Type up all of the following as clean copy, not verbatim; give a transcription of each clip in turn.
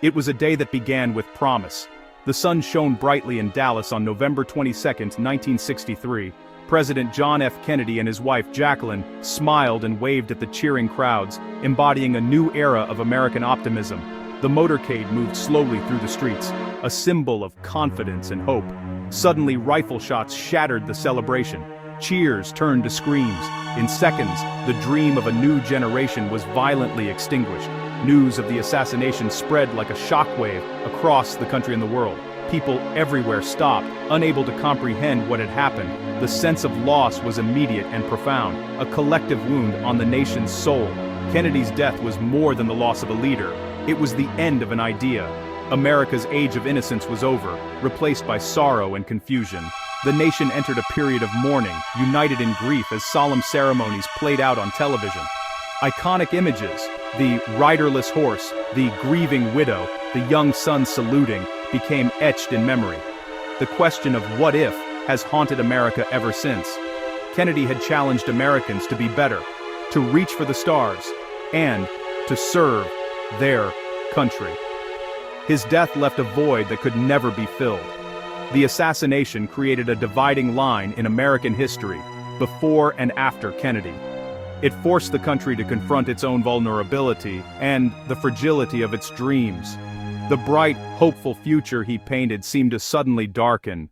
It was a day that began with promise. The sun shone brightly in Dallas on November 22, 1963. President John F. Kennedy and his wife Jacqueline smiled and waved at the cheering crowds, embodying a new era of American optimism. The motorcade moved slowly through the streets, a symbol of confidence and hope. Suddenly, rifle shots shattered the celebration. Cheers turned to screams. In seconds, the dream of a new generation was violently extinguished. News of the assassination spread like a shockwave across the country and the world. People everywhere stopped, unable to comprehend what had happened. The sense of loss was immediate and profound, a collective wound on the nation's soul. Kennedy's death was more than the loss of a leader. It was the end of an idea. America's age of innocence was over, replaced by sorrow and confusion. The nation entered a period of mourning, united in grief as solemn ceremonies played out on television. Iconic images, the riderless horse, the grieving widow, the young son saluting, became etched in memory. The question of what if has haunted America ever since. Kennedy had challenged Americans to be better, to reach for the stars, and to serve their country. His death left a void that could never be filled. The assassination created a dividing line in American history, before and after Kennedy. It forced the country to confront its own vulnerability and the fragility of its dreams. The bright, hopeful future he painted seemed to suddenly darken.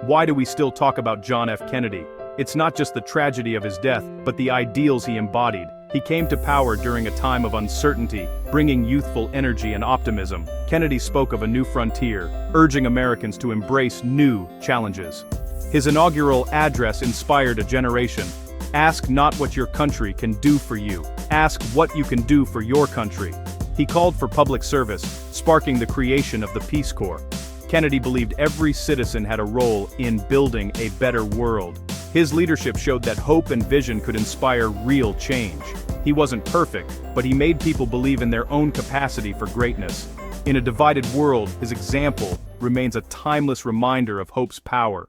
Why do we still talk about John F. Kennedy? It's not just the tragedy of his death, but the ideals he embodied. He came to power during a time of uncertainty, bringing youthful energy and optimism. Kennedy spoke of a new frontier, urging Americans to embrace new challenges. His inaugural address inspired a generation. Ask not what your country can do for you. Ask what you can do for your country. He called for public service, sparking the creation of the Peace Corps. Kennedy believed every citizen had a role in building a better world. His leadership showed that hope and vision could inspire real change. He wasn't perfect, but he made people believe in their own capacity for greatness. In a divided world, his example remains a timeless reminder of hope's power.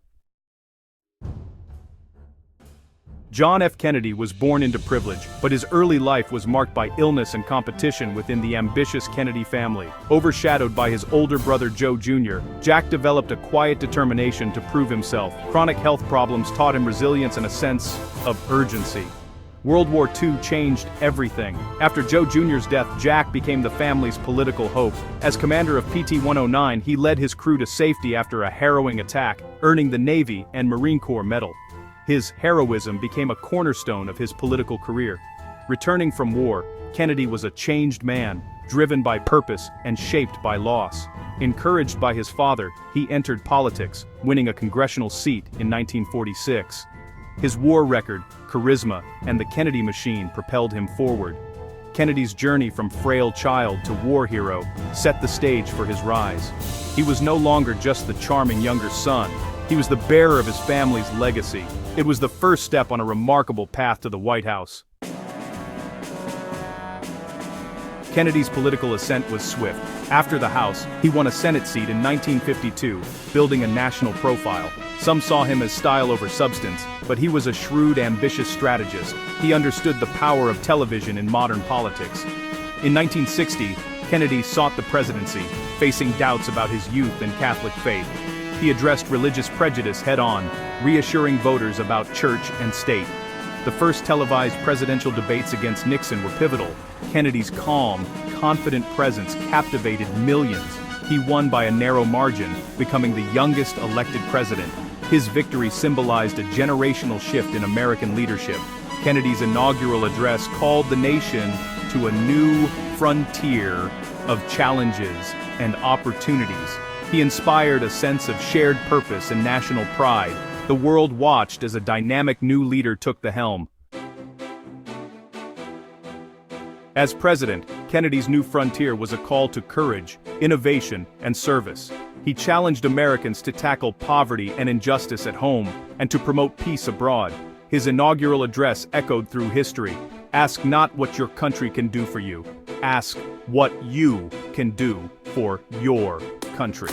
John F. Kennedy was born into privilege, but his early life was marked by illness and competition within the ambitious Kennedy family. Overshadowed by his older brother Joe Jr., Jack developed a quiet determination to prove himself. Chronic health problems taught him resilience and a sense of urgency. World War II changed everything. After Joe Jr.'s death, Jack became the family's political hope. As commander of PT-109, he led his crew to safety after a harrowing attack, earning the Navy and Marine Corps Medal. His heroism became a cornerstone of his political career. Returning from war, Kennedy was a changed man, driven by purpose and shaped by loss. Encouraged by his father, he entered politics, winning a congressional seat in 1946. His war record, charisma, and the Kennedy machine propelled him forward. Kennedy's journey from frail child to war hero set the stage for his rise. He was no longer just the charming younger son. He was the bearer of his family's legacy. It was the first step on a remarkable path to the White House. Kennedy's political ascent was swift. After the House, he won a Senate seat in 1952, building a national profile. Some saw him as style over substance, but he was a shrewd, ambitious strategist. He understood the power of television in modern politics. In 1960, Kennedy sought the presidency, facing doubts about his youth and Catholic faith. He addressed religious prejudice head-on, reassuring voters about church and state. The first televised presidential debates against Nixon were pivotal. Kennedy's calm, confident presence captivated millions. He won by a narrow margin, becoming the youngest elected president. His victory symbolized a generational shift in American leadership. Kennedy's inaugural address called the nation to a new frontier of challenges and opportunities. He inspired a sense of shared purpose and national pride. The world watched as a dynamic new leader took the helm. As president, Kennedy's new frontier was a call to courage, innovation, and service. He challenged Americans to tackle poverty and injustice at home, and to promote peace abroad. His inaugural address echoed through history. Ask not what your country can do for you. Ask what you can do for your country.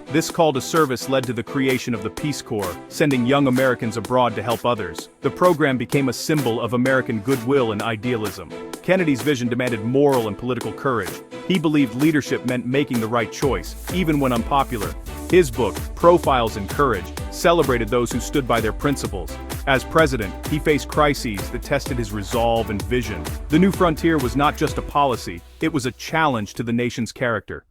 This call to service led to the creation of the Peace Corps, sending young Americans abroad to help others. The program became a symbol of American goodwill and idealism. Kennedy's vision demanded moral and political courage. He believed leadership meant making the right choice, even when unpopular. His book, Profiles in Courage, celebrated those who stood by their principles. As president, he faced crises that tested his resolve and vision. The new frontier was not just a policy, it was a challenge to the nation's character.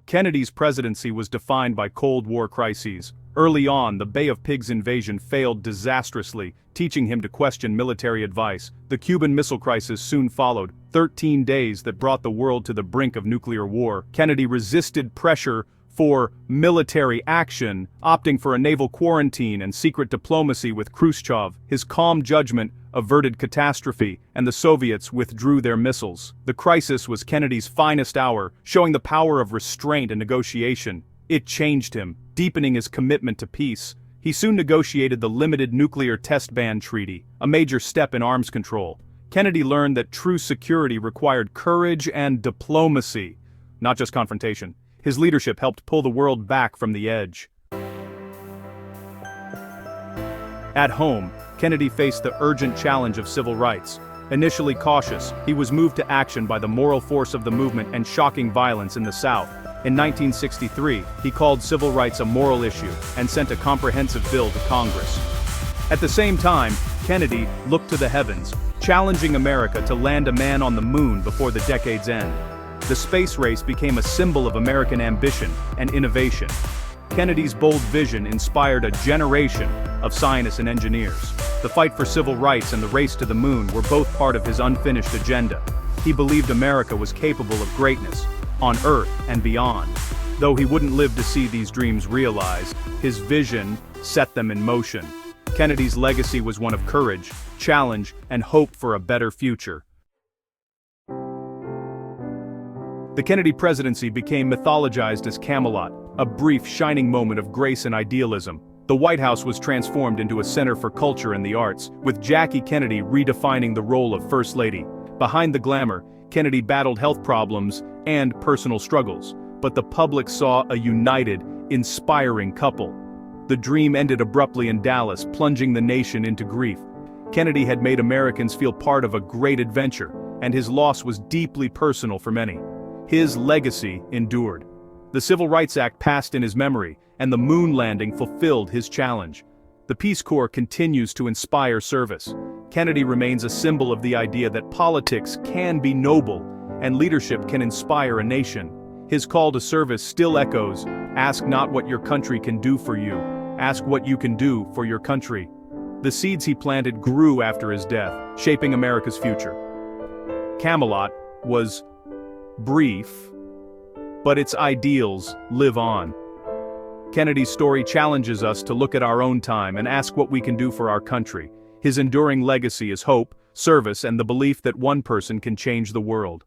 Kennedy's presidency was defined by Cold War crises. Early on, the Bay of Pigs invasion failed disastrously, teaching him to question military advice. The Cuban Missile Crisis soon followed, 13 days that brought the world to the brink of nuclear war. Kennedy resisted pressure for military action, opting for a naval quarantine and secret diplomacy with Khrushchev. His calm judgment averted catastrophe, and the Soviets withdrew their missiles. The crisis was Kennedy's finest hour, showing the power of restraint and negotiation. It changed him, deepening his commitment to peace. He soon negotiated the Limited Nuclear Test Ban Treaty, a major step in arms control. Kennedy learned that true security required courage and diplomacy, not just confrontation. His leadership helped pull the world back from the edge. At home, Kennedy faced the urgent challenge of civil rights. Initially cautious, he was moved to action by the moral force of the movement and shocking violence in the South. In 1963, he called civil rights a moral issue and sent a comprehensive bill to Congress. At the same time, Kennedy looked to the heavens, challenging America to land a man on the moon before the decade's end. The space race became a symbol of American ambition and innovation. Kennedy's bold vision inspired a generation of scientists and engineers. The fight for civil rights and the race to the moon were both part of his unfinished agenda. He believed America was capable of greatness, on Earth and beyond. Though he wouldn't live to see these dreams realized, his vision set them in motion. Kennedy's legacy was one of courage, challenge, and hope for a better future. The Kennedy presidency became mythologized as Camelot, a brief, shining moment of grace and idealism. The White House was transformed into a center for culture and the arts, with Jackie Kennedy redefining the role of First Lady. Behind the glamour, Kennedy battled health problems and personal struggles, but the public saw a united, inspiring couple. The dream ended abruptly in Dallas, plunging the nation into grief. Kennedy had made Americans feel part of a great adventure, and his loss was deeply personal for many. His legacy endured. The Civil Rights Act passed in his memory, and the moon landing fulfilled his challenge. The Peace Corps continues to inspire service. Kennedy remains a symbol of the idea that politics can be noble, and leadership can inspire a nation. His call to service still echoes, "Ask not what your country can do for you, ask what you can do for your country." The seeds he planted grew after his death, shaping America's future. Camelot was brief, but its ideals live on. Kennedy's story challenges us to look at our own time and ask what we can do for our country. His enduring legacy is hope, service, and the belief that one person can change the world.